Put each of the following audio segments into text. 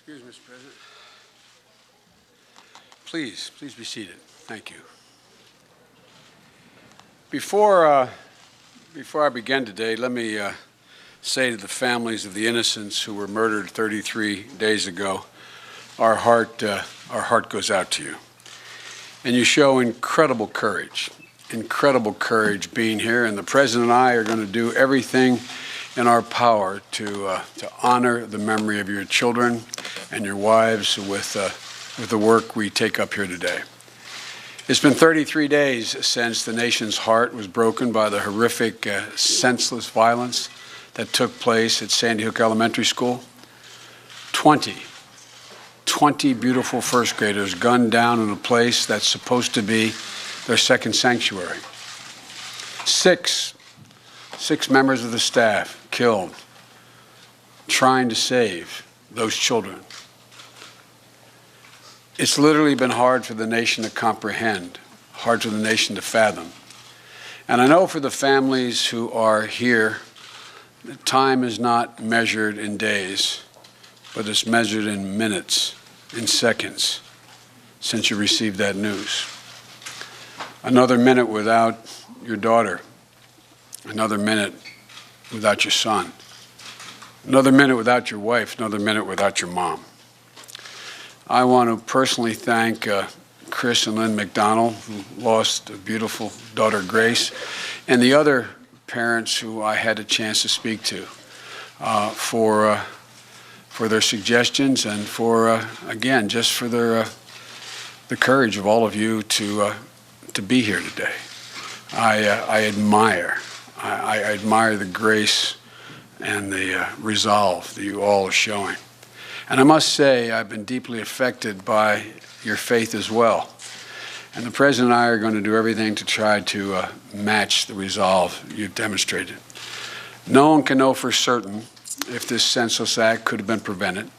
Excuse me, Mr. President. Please be seated. Thank you. Before I begin today, let me say to the families of the innocents who were murdered 33 days ago, our heart goes out to you. And you show incredible courage being here. And the President and I are going to do everything in our power to honor the memory of your children and your wives with the work we take up here today. It's been 33 days since the nation's heart was broken by the horrific, senseless violence that took place at Sandy Hook Elementary School. 20 beautiful first graders gunned down in a place that's supposed to be their second sanctuary. Six members of the staff killed trying to save those children. It's literally been hard for the nation to comprehend, hard for the nation to fathom. And I know for the families who are here, the time is not measured in days, but it's measured in minutes, in seconds, since you received that news. Another minute without your daughter, another minute without your son, another minute without your wife, another minute without your mom. I want to personally thank Chris and Lynn McDonald, who lost a beautiful daughter, Grace, and the other parents who I had a chance to speak to for their suggestions and for, again, just for the courage of all of you to be here today. I admire the grace and the resolve that you all are showing. And I must say, I've been deeply affected by your faith as well. And the President and I are going to do everything to try to match the resolve you've demonstrated. No one can know for certain if this senseless act could have been prevented,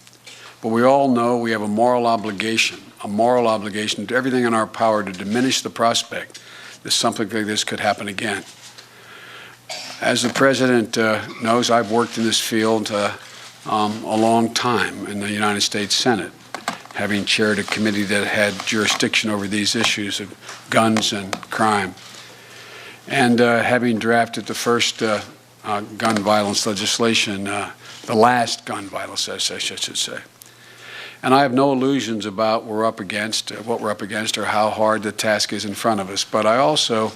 but we all know we have a moral obligation to do everything in our power to diminish the prospect that something like this could happen again. As the President knows, I've worked in this field a long time in the United States Senate, having chaired a committee that had jurisdiction over these issues of guns and crime, and having drafted the first gun violence legislation, the last gun violence, I should say. And I have no illusions about what we're up against, or how hard the task is in front of us. But I also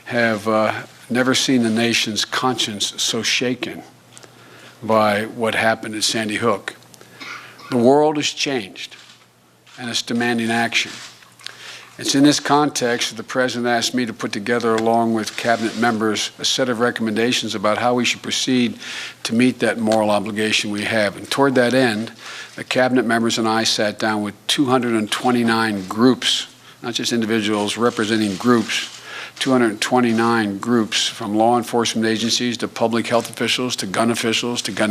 have never seen the nation's conscience so shaken by what happened at Sandy Hook. The world has changed, and it's demanding action. It's in this context that the President asked me to put together, along with cabinet members, a set of recommendations about how we should proceed to meet that moral obligation we have. And toward that end, the cabinet members and I sat down with 229 groups, not just individuals, representing groups, 229 groups, from law enforcement agencies to public health officials to gun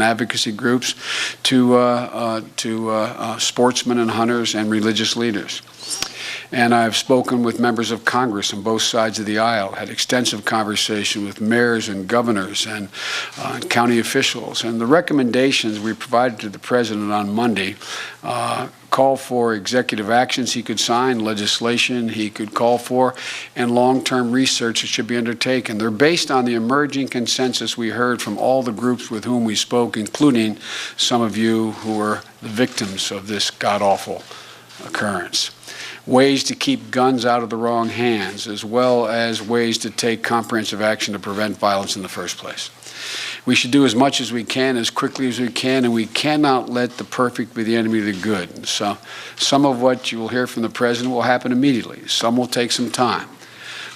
advocacy groups to sportsmen and hunters and religious leaders. And I've spoken with members of Congress on both sides of the aisle, had extensive conversation with mayors and governors and county officials. And the recommendations we provided to the President on Monday call for executive actions he could sign, legislation he could call for, and long-term research that should be undertaken. They're based on the emerging consensus we heard from all the groups with whom we spoke, including some of you who were the victims of this god-awful occurrence. Ways to keep guns out of the wrong hands, as well as ways to take comprehensive action to prevent violence in the first place. We should do as much as we can, as quickly as we can, and we cannot let the perfect be the enemy of the good. So some of what you will hear from the President will happen immediately. Some will take some time.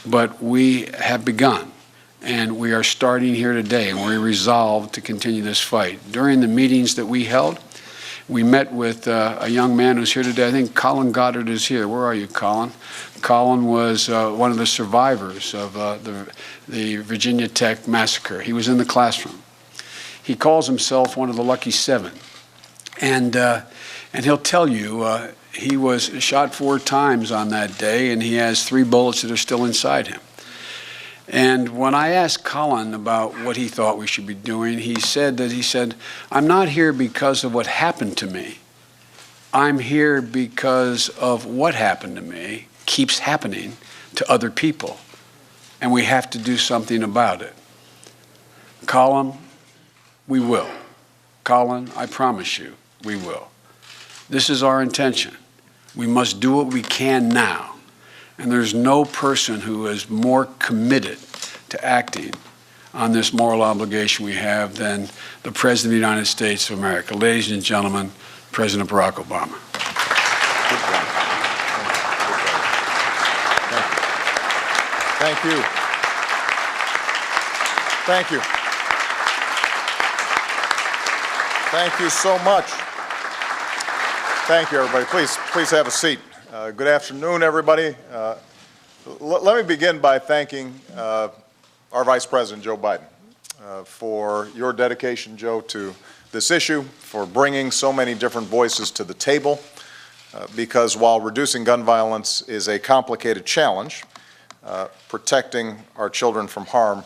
But we have begun, and we are starting here today, and we're resolved to continue this fight. During the meetings that we held, we met with a young man who's here today. I think Colin Goddard is here. Where are you, Colin? Colin was one of the survivors of the Virginia Tech massacre. He was in the classroom. He calls himself one of the lucky seven. And he'll tell you he was shot 4 times on that day, and he has 3 bullets that are still inside him. And when I asked Colin about what he thought we should be doing, he said, I'm not here because of what happened to me. I'm here because of what happened to me keeps happening to other people, and we have to do something about it. Colin, we will. Colin, I promise you, we will. This is our intention. We must do what we can now, and there's no person who is more committed to acting on this moral obligation we have than the President of the United States of America. Ladies and gentlemen, President Barack Obama. Thank you. Thank you. Thank you so much. Thank you, everybody. Please have a seat. Good afternoon, everybody. Let me begin by thanking our Vice President, Joe Biden, for your dedication, Joe, to this issue, for bringing so many different voices to the table, because while reducing gun violence is a complicated challenge, protecting our children from harm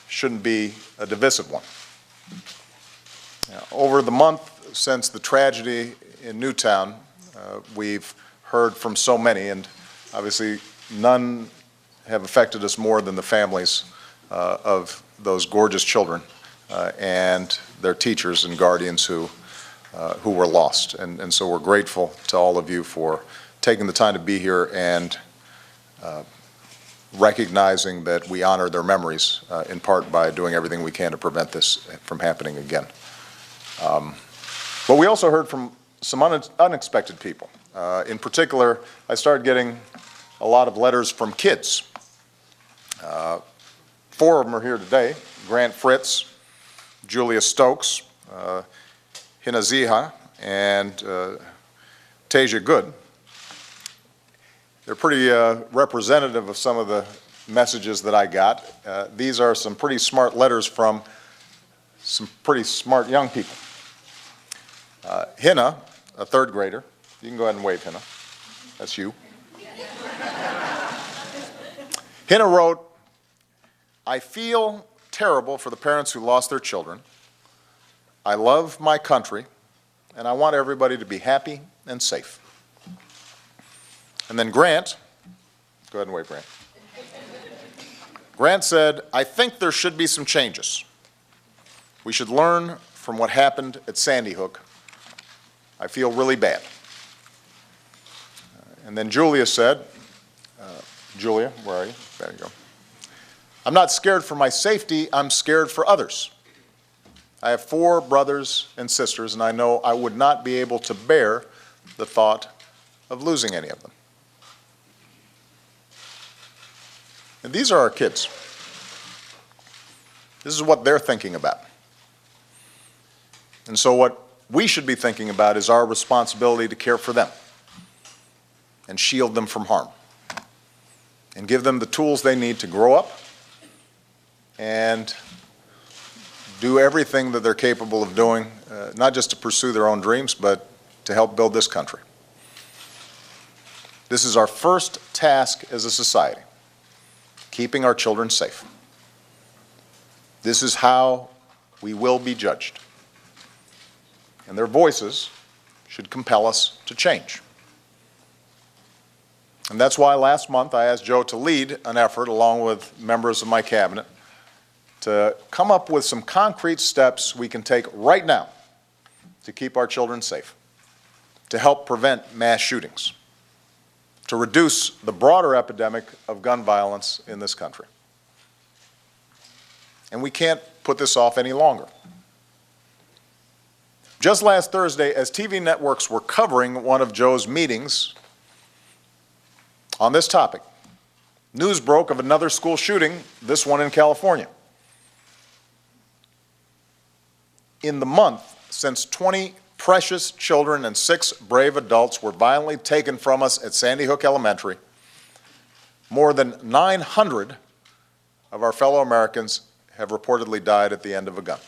shouldn't be a divisive one. Over the month since the tragedy in Newtown, we've heard from so many, and obviously none have affected us more than the families of those gorgeous children and their teachers and guardians who were lost. And so we're grateful to all of you for taking the time to be here and recognizing that we honor their memories, in part by doing everything we can to prevent this from happening again. But we also heard from some unexpected people. In particular, I started getting a lot of letters from kids. 4 of them are here today: Grant Fritz, Julia Stokes, Hina Ziha, and Tasia Good. They're pretty representative of some of the messages that I got. These are some pretty smart letters from some pretty smart young people. Hina, a 3rd grader. You can go ahead and wave, Hina. That's you. Hina wrote, "I feel terrible for the parents who lost their children. I love my country, and I want everybody to be happy and safe." And then Grant, go ahead and wave, Grant. Grant said, "I think there should be some changes. We should learn from what happened at Sandy Hook. I feel really bad." And then Julia said, Julia, where are you? There you go. "I'm not scared for my safety, I'm scared for others. I have 4 brothers and sisters, and I know I would not be able to bear the thought of losing any of them." And these are our kids. This is what they're thinking about. And so what we should be thinking about is our responsibility to care for them and shield them from harm and give them the tools they need to grow up and do everything that they're capable of doing, not just to pursue their own dreams, but to help build this country. This is our first task as a society, keeping our children safe. This is how we will be judged. And their voices should compel us to change. And that's why last month I asked Joe to lead an effort, along with members of my cabinet, to come up with some concrete steps we can take right now to keep our children safe, to help prevent mass shootings, to reduce the broader epidemic of gun violence in this country. And we can't put this off any longer. Just last Thursday, as TV networks were covering one of Joe's meetings on this topic, news broke of another school shooting, this one in California. In the month since 20 precious children and 6 brave adults were violently taken from us at Sandy Hook Elementary, more than 900 of our fellow Americans have reportedly died at the end of a gun.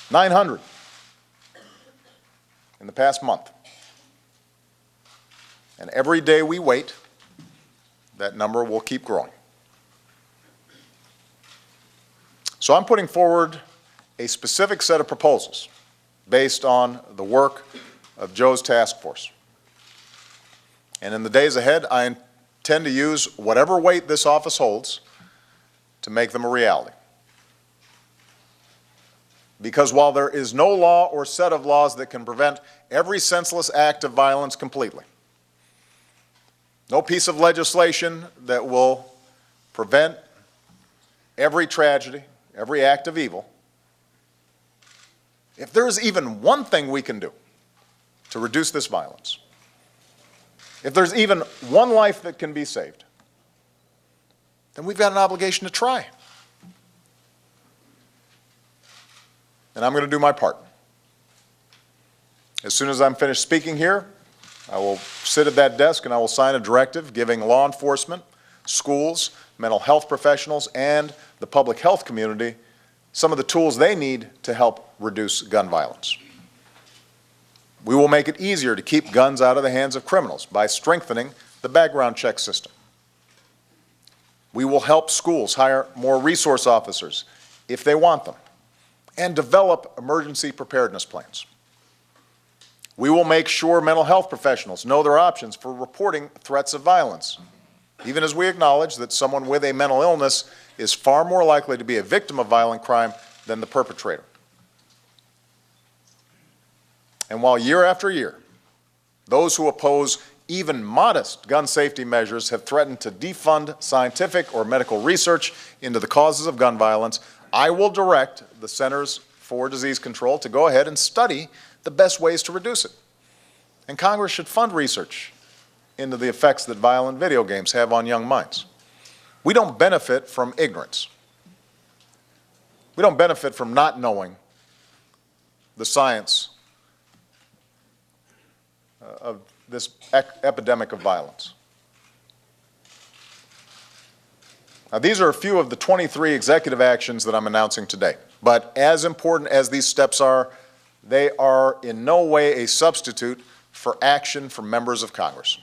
900 in the past month. And every day we wait, that number will keep growing. So I'm putting forward a specific set of proposals based on the work of Joe's task force. And in the days ahead, I intend to use whatever weight this office holds to make them a reality. Because while there is no law or set of laws that can prevent every senseless act of violence completely, no piece of legislation that will prevent every tragedy, every act of evil, if there is even one thing we can do to reduce this violence, if there's even one life that can be saved, then we've got an obligation to try. And I'm going to do my part. As soon as I'm finished speaking here, I will sit at that desk and I will sign a directive giving law enforcement, schools, mental health professionals, and the public health community some of the tools they need to help reduce gun violence. We will make it easier to keep guns out of the hands of criminals by strengthening the background check system. We will help schools hire more resource officers if they want them, and develop emergency preparedness plans. We will make sure mental health professionals know their options for reporting threats of violence, even as we acknowledge that someone with a mental illness is far more likely to be a victim of violent crime than the perpetrator. And while year after year, those who oppose even modest gun safety measures have threatened to defund scientific or medical research into the causes of gun violence, I will direct the Centers for Disease Control to go ahead and study the best ways to reduce it. And Congress should fund research into the effects that violent video games have on young minds. We don't benefit from ignorance. We don't benefit from not knowing the science of this epidemic of violence. Now, these are a few of the 23 executive actions that I'm announcing today. But as important as these steps are, they are in no way a substitute for action from members of Congress.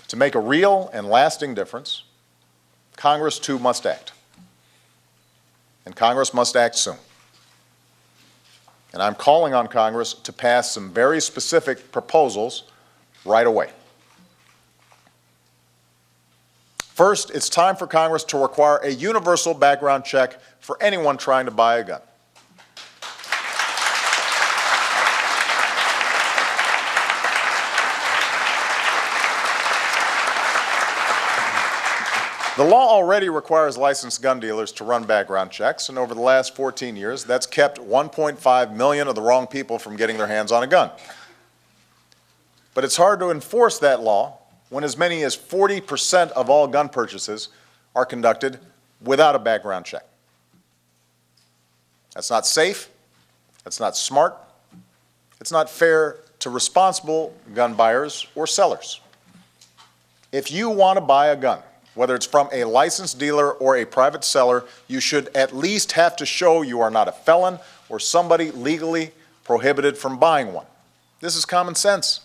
To make a real and lasting difference, Congress too must act. And Congress must act soon. And I'm calling on Congress to pass some very specific proposals right away. First, it's time for Congress to require a universal background check for anyone trying to buy a gun. The law already requires licensed gun dealers to run background checks, and over the last 14 years, that's kept 1.5 million of the wrong people from getting their hands on a gun. But it's hard to enforce that law when as many as 40% of all gun purchases are conducted without a background check. That's not safe, that's not smart, it's not fair to responsible gun buyers or sellers. If you want to buy a gun, whether it's from a licensed dealer or a private seller, you should at least have to show you are not a felon or somebody legally prohibited from buying one. This is common sense.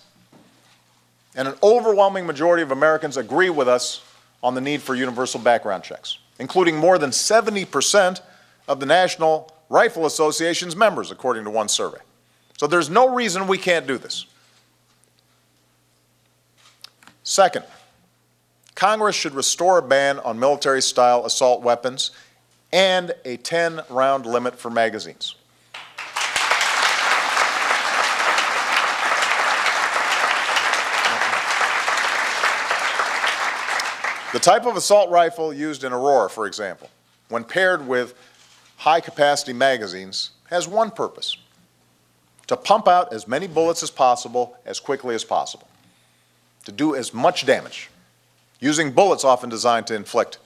And an overwhelming majority of Americans agree with us on the need for universal background checks, including more than 70% of the National Rifle Association's members, according to one survey. So there's no reason we can't do this. Second, Congress should restore a ban on military-style assault weapons and a 10-round limit for magazines. The type of assault rifle used in Aurora, for example, when paired with high-capacity magazines, has one purpose: to pump out as many bullets as possible, as quickly as possible, to do as much damage, using bullets often designed to inflict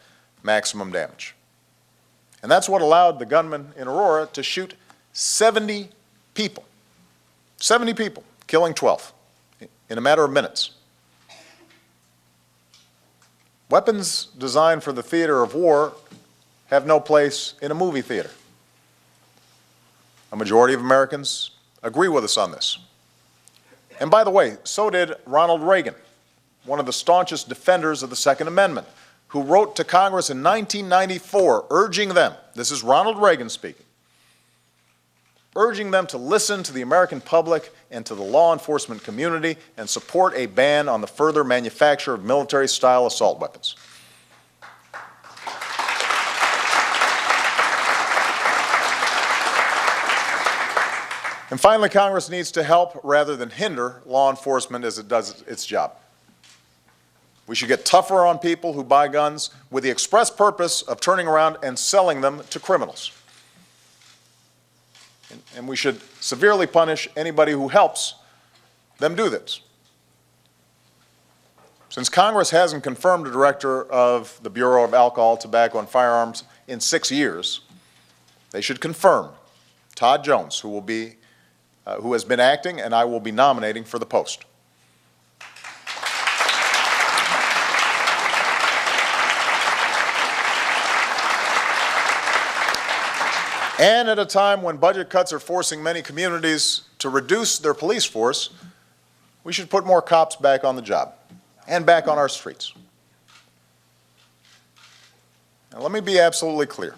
maximum damage. And that's what allowed the gunman in Aurora to shoot 70 people. 70 people, killing 12 in a matter of minutes. Weapons designed for the theater of war have no place in a movie theater. A majority of Americans agree with us on this. And by the way, so did Ronald Reagan, one of the staunchest defenders of the Second Amendment, who wrote to Congress in 1994 urging them, this is Ronald Reagan speaking, urging them to listen to the American public and to the law enforcement community and support a ban on the further manufacture of military-style assault weapons. And finally, Congress needs to help rather than hinder law enforcement as it does its job. We should get tougher on people who buy guns with the express purpose of turning around and selling them to criminals. And we should severely punish anybody who helps them do this. Since Congress hasn't confirmed a director of the Bureau of Alcohol, Tobacco, and Firearms in 6 years, they should confirm Todd Jones, who has been acting, and I will be nominating for the post. And at a time when budget cuts are forcing many communities to reduce their police force, we should put more cops back on the job and back on our streets. Now, let me be absolutely clear.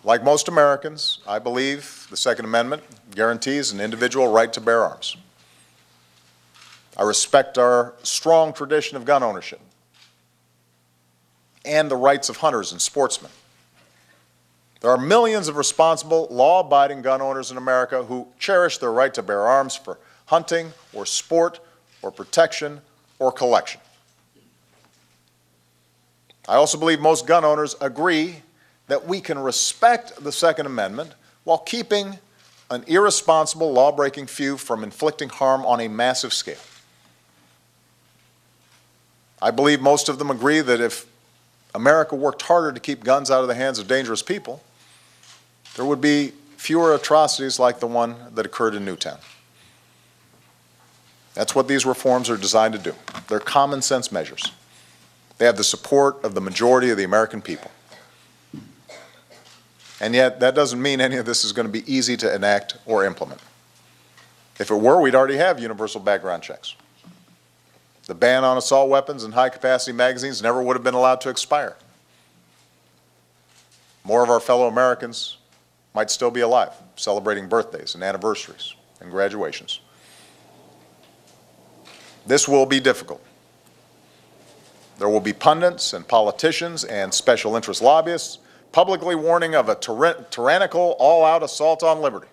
Like most Americans, I believe the Second Amendment guarantees an individual right to bear arms. I respect our strong tradition of gun ownership and the rights of hunters and sportsmen. There are millions of responsible, law-abiding gun owners in America who cherish their right to bear arms for hunting or sport or protection or collection. I also believe most gun owners agree that we can respect the Second Amendment while keeping an irresponsible, law-breaking few from inflicting harm on a massive scale. I believe most of them agree that if America worked harder to keep guns out of the hands of dangerous people, there would be fewer atrocities like the one that occurred in Newtown. That's what these reforms are designed to do. They're common sense measures. They have the support of the majority of the American people. And yet, that doesn't mean any of this is going to be easy to enact or implement. If it were, we'd already have universal background checks. The ban on assault weapons and high-capacity magazines never would have been allowed to expire. More of our fellow Americans might still be alive, celebrating birthdays and anniversaries and graduations. This will be difficult. There will be pundits and politicians and special interest lobbyists publicly warning of a tyrannical, all-out assault on liberty.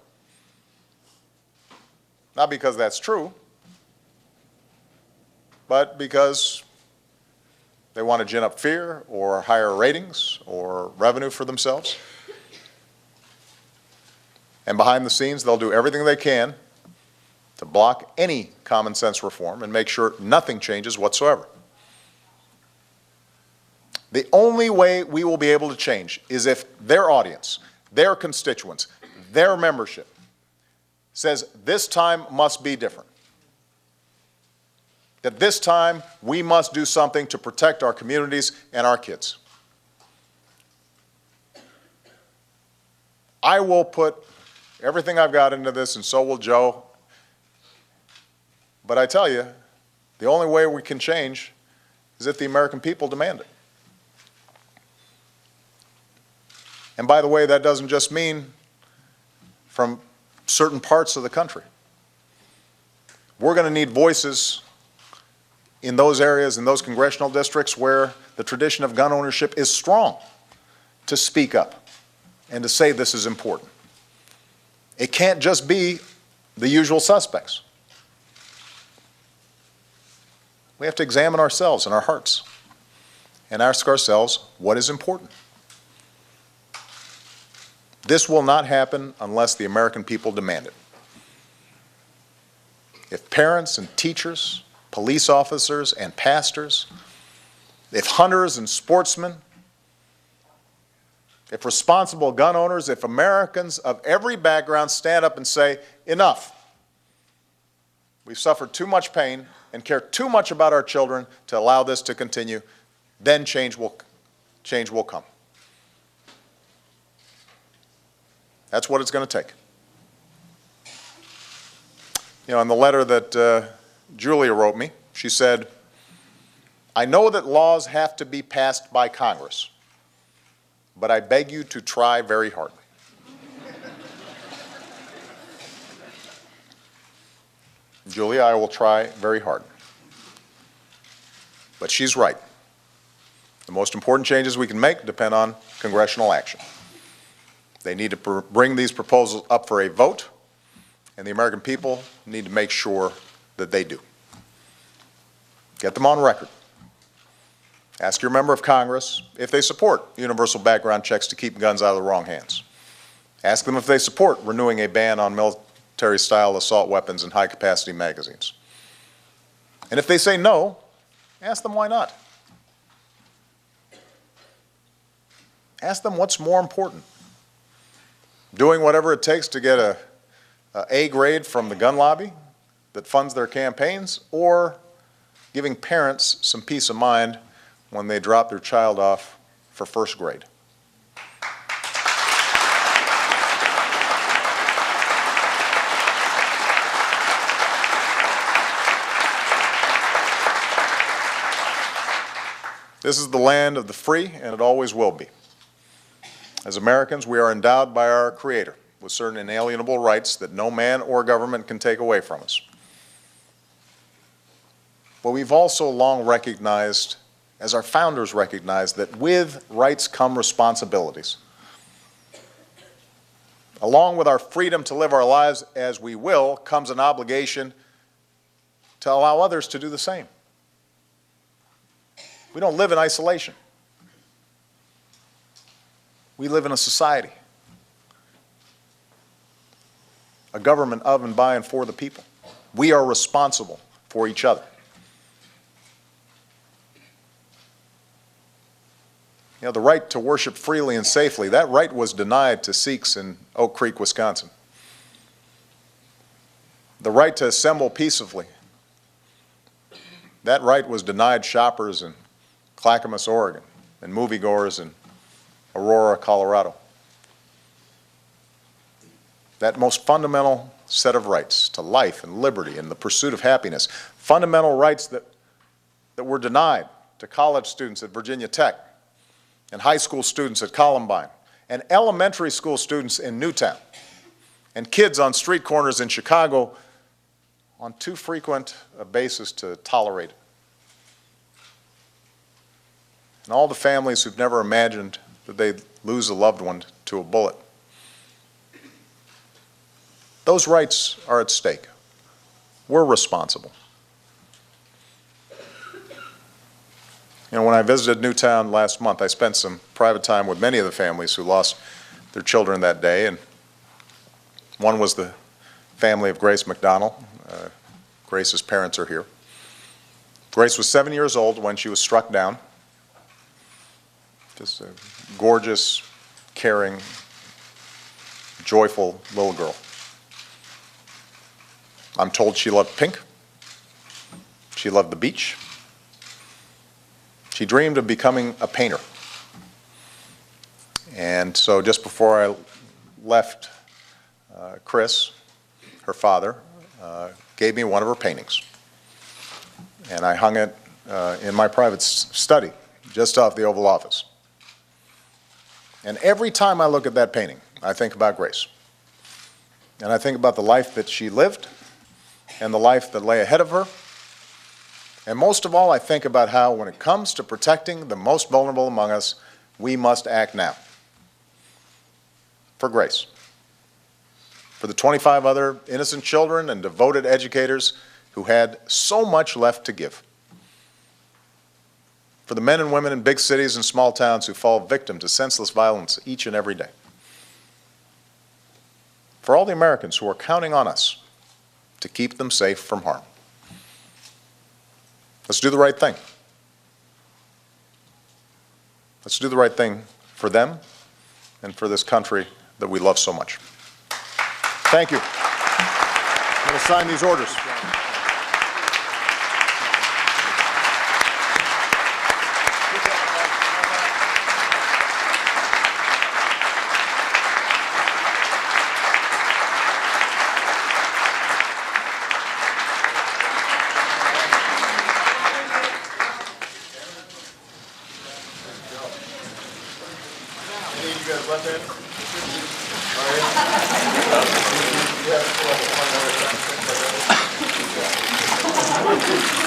Not because that's true, but because they want to gin up fear or higher ratings or revenue for themselves. And behind the scenes, they'll do everything they can to block any common sense reform and make sure nothing changes whatsoever. The only way we will be able to change is if their audience, their constituents, their membership says this time must be different. That this time we must do something to protect our communities and our kids. I will put everything I've got into this, and so will Joe. But I tell you, the only way we can change is if the American people demand it. And by the way, that doesn't just mean from certain parts of the country. We're going to need voices in those areas, in those congressional districts where the tradition of gun ownership is strong, to speak up and to say this is important. It can't just be the usual suspects. We have to examine ourselves and our hearts and ask ourselves what is important. This will not happen unless the American people demand it. If parents and teachers, police officers and pastors, if hunters and sportsmen, if responsible gun owners, if Americans of every background stand up and say, enough, we've suffered too much pain and care too much about our children to allow this to continue, then change will come. That's what it's going to take. You know, in the letter that Julia wrote me, she said, I know that laws have to be passed by Congress, but I beg you to try very hard. Julia, I will try very hard. But she's right. The most important changes we can make depend on congressional action. They need to bring these proposals up for a vote, and the American people need to make sure that they do. Get them on record. Ask your member of Congress if they support universal background checks to keep guns out of the wrong hands. Ask them if they support renewing a ban on military-style assault weapons and high-capacity magazines. And if they say no, ask them why not. Ask them what's more important. Doing whatever it takes to get a A grade from the gun lobby that funds their campaigns, or giving parents some peace of mind when they drop their child off for first grade. This is the land of the free, and it always will be. As Americans, we are endowed by our Creator with certain inalienable rights that no man or government can take away from us. But we've also long recognized, as our founders recognized, that with rights come responsibilities. Along with our freedom to live our lives as we will comes an obligation to allow others to do the same. We don't live in isolation. We live in a society, a government of and by and for the people. We are responsible for each other. You know, the right to worship freely and safely, that right was denied to Sikhs in Oak Creek, Wisconsin. The right to assemble peacefully, that right was denied shoppers in Clackamas, Oregon, and moviegoers in Aurora, Colorado. That most fundamental set of rights to life and liberty and the pursuit of happiness, fundamental rights that were denied to college students at Virginia Tech and high school students at Columbine and elementary school students in Newtown and kids on street corners in Chicago on too frequent a basis to tolerate it. And all the families who've never imagined that they'd lose a loved one to a bullet. Those rights are at stake. We're responsible. You know, when I visited Newtown last month, I spent some private time with many of the families who lost their children that day, and one was the family of Grace McDonald. Grace's parents are here. Grace was 7 years old when she was struck down. Just a gorgeous, caring, joyful little girl. I'm told she loved pink. She loved the beach. She dreamed of becoming a painter. And so just before I left, Chris, her father, gave me one of her paintings. And I hung it in my private study just off the Oval Office. And every time I look at that painting, I think about Grace. And I think about the life that she lived and the life that lay ahead of her. And most of all, I think about how, when it comes to protecting the most vulnerable among us, we must act now. For Grace. For the 25 other innocent children and devoted educators who had so much left to give. For the men and women in big cities and small towns who fall victim to senseless violence each and every day. For all the Americans who are counting on us to keep them safe from harm. Let's do the right thing. Let's do the right thing for them and for this country that we love so much. Thank you. I'm going to sign these orders. you.